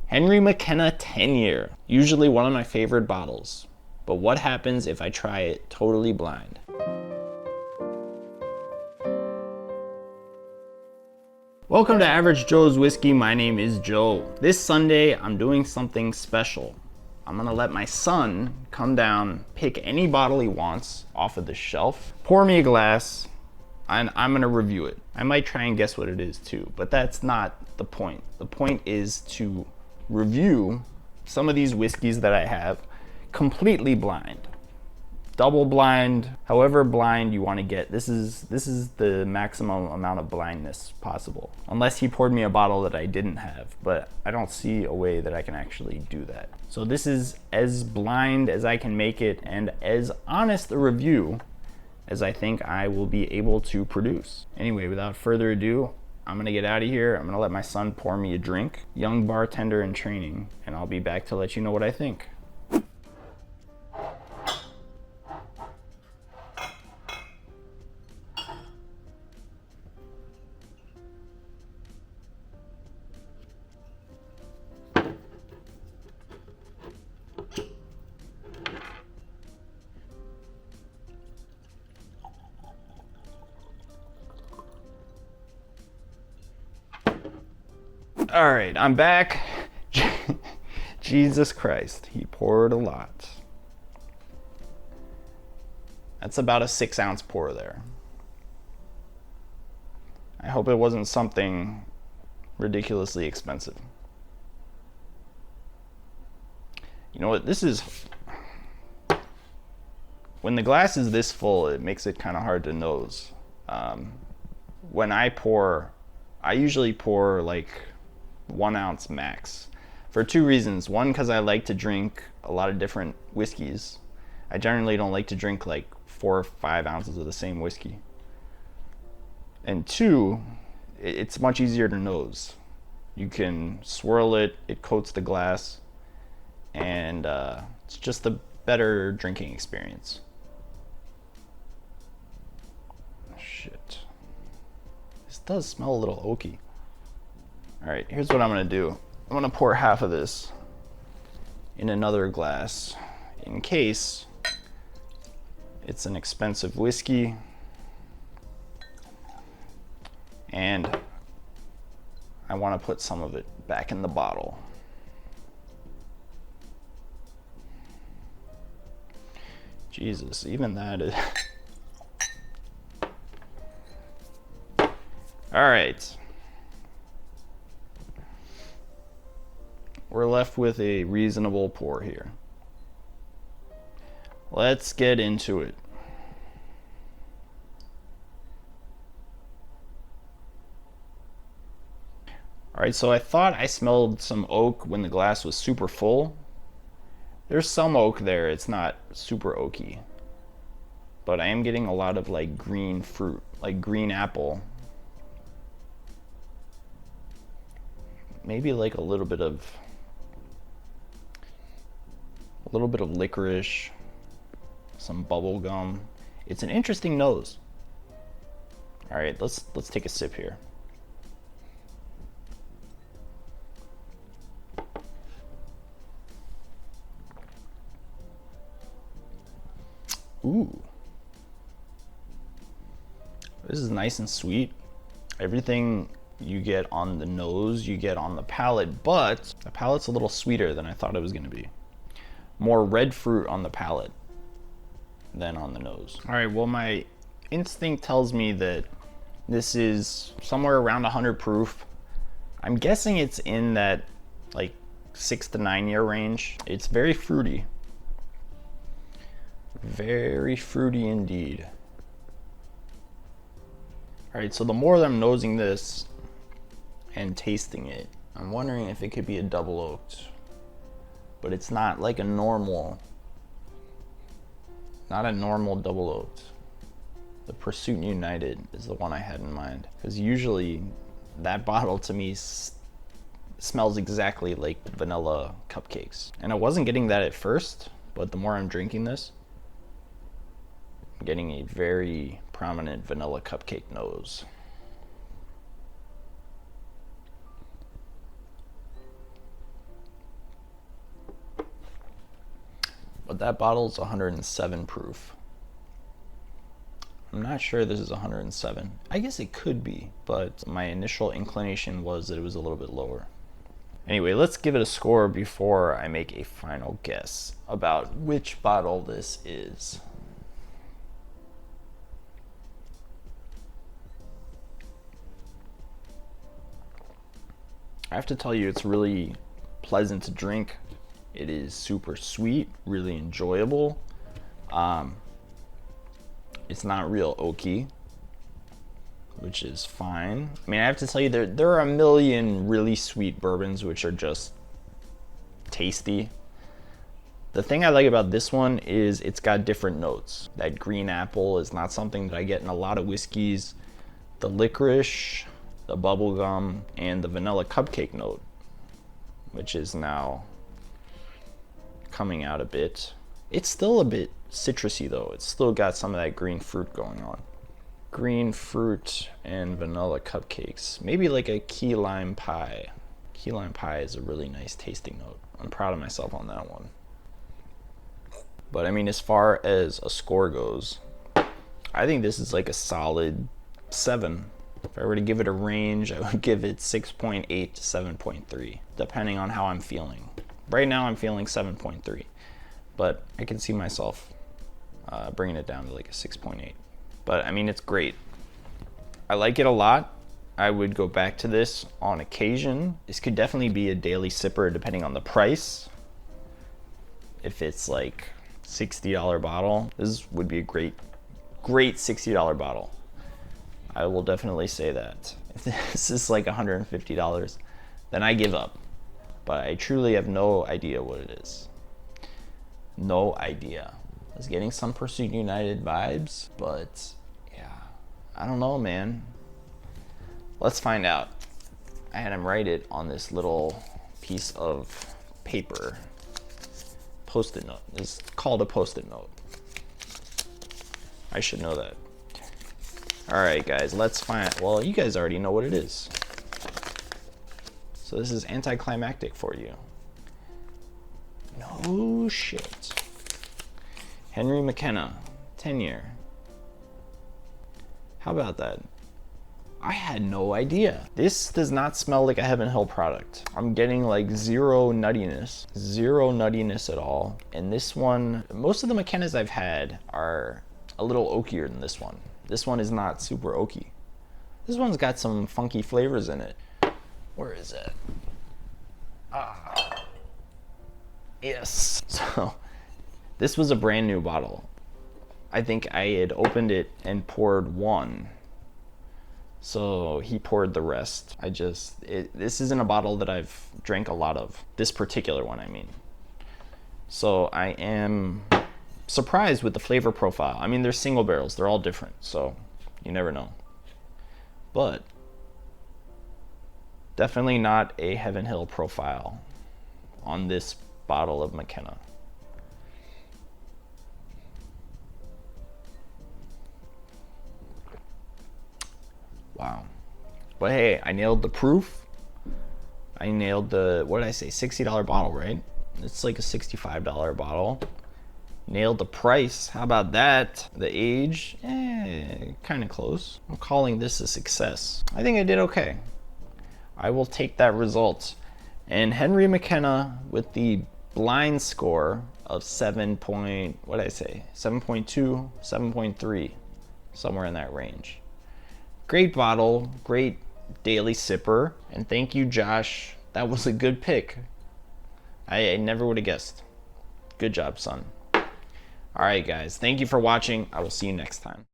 Henry McKenna 10-year, usually one of my favorite bottles. But what happens if I try it totally blind? Welcome to Average Joe's Whiskey. My name is Joe. This Sunday, I'm doing something special. I'm gonna let my son come down, pick any bottle he wants off of the shelf, pour me a glass, and I'm gonna review it. I might try and guess what it is too, but that's not the point. The point is to review some of these whiskeys that I have completely blind. Double blind, however blind you want to get. This is the maximum amount of blindness possible. Unless he poured me a bottle that I didn't have, but I don't see a way that I can actually do that. So this is as blind as I can make it and as honest a review as I think I will be able to produce. Anyway, without further ado, I'm gonna get out of here. I'm gonna let my son pour me a drink. Young bartender in training, and I'll be back to let you know what I think. All right, I'm back. Jesus Christ, he poured a lot. That's about a 6-ounce pour there. I hope it wasn't something ridiculously expensive. You know what, when the glass is this full, it makes it kind of hard to nose. When I pour, I usually pour like 1 ounce max for 2 reasons. One, because I like to drink a lot of different whiskeys. I generally don't like to drink like 4 or 5 ounces of the same whiskey. And 2, it's much easier to nose. You can swirl it, it coats the glass, and it's just a better drinking experience. Shit. This does smell a little oaky. All right, here's what I'm gonna do. I'm gonna pour half of this in another glass in case it's an expensive whiskey and I wanna put some of it back in the bottle. Jesus, even that is... All right. We're left with a reasonable pour here. Let's get into it. All right, so I thought I smelled some oak when the glass was super full. There's some oak there, it's not super oaky. But I am getting a lot of like green fruit, like green apple. Maybe like a little bit of licorice, some bubble gum. It's an interesting nose. All right, let's take a sip here. Ooh. This is nice and sweet. Everything you get on the nose, you get on the palate, but the palate's a little sweeter than I thought it was gonna be. More red fruit on the palate than on the nose. All right, well, my instinct tells me that this is somewhere around 100 proof. I'm guessing it's in that like 6 to 9 year range. It's very fruity. Very fruity indeed. All right, so the more that I'm nosing this and tasting it, I'm wondering if it could be a double oaked. But it's not like not a normal double oaked. The Pursuit United is the one I had in mind, because usually that bottle to me smells exactly like vanilla cupcakes. And I wasn't getting that at first, but the more I'm drinking this, I'm getting a very prominent vanilla cupcake nose. But that bottle's 107 proof. I'm not sure this is 107. I guess it could be, but my initial inclination was that it was a little bit lower. Anyway, let's give it a score before I make a final guess about which bottle this is. I have to tell you, it's really pleasant to drink. It is super sweet, really enjoyable. It's not real oaky, which is fine. I mean, I have to tell you, there are a million really sweet bourbons which are just tasty. The thing I like about this one is it's got different notes. That green apple is not something that I get in a lot of whiskeys. The licorice, the bubblegum, and the vanilla cupcake note, which is now coming out a bit. It's still a bit citrusy though. It's still got some of that green fruit going on. Green fruit and vanilla cupcakes. Maybe like a key lime pie. Key lime pie is a really nice tasting note. I'm proud of myself on that one. But I mean, as far as a score goes, I think this is like a solid 7. If I were to give it a range, I would give it 6.8 to 7.3, depending on how I'm feeling. Right now I'm feeling 7.3, but I can see myself bringing it down to like a 6.8. But I mean, it's great. I like it a lot. I would go back to this on occasion. This could definitely be a daily sipper depending on the price. If it's like $60 bottle, this would be a great $60 bottle. I will definitely say that. If this is like $150, then I give up. But I truly have no idea what it is. No idea. I was getting some Pursuit United vibes, but yeah, I don't know, man. Let's find out. I had him write it on this little piece of paper. Post-it note. It's called a post-it note. I should know that. All right, guys, let's find out. Well, you guys already know what it is. So this is anticlimactic for you. No shit. Henry McKenna, 10-year. How about that? I had no idea. This does not smell like a Heaven Hill product. I'm getting like zero nuttiness at all. And this one, most of the McKennas I've had are a little oakier than this one. This one is not super oaky. This one's got some funky flavors in it. Where is it? Ah. Yes. So this was a brand new bottle. I think I had opened it and poured one. So he poured the rest. This isn't a bottle that I've drank a lot of. This particular one, I mean. So I am surprised with the flavor profile. I mean, they're single barrels. They're all different, so you never know. But definitely not a Heaven Hill profile on this bottle of McKenna. Wow. But hey, I nailed the proof. I nailed the, what did I say, $60 bottle, right? It's like a $65 bottle. Nailed the price. How about that? The age, kind of close. I'm calling this a success. I think I did okay. I will take that result. And Henry McKenna with the blind score of 7.2, 7.3, somewhere in that range. Great bottle, great daily sipper, and thank you, Josh. That was a good pick. I never would have guessed. Good job, son. All right, guys. Thank you for watching. I will see you next time.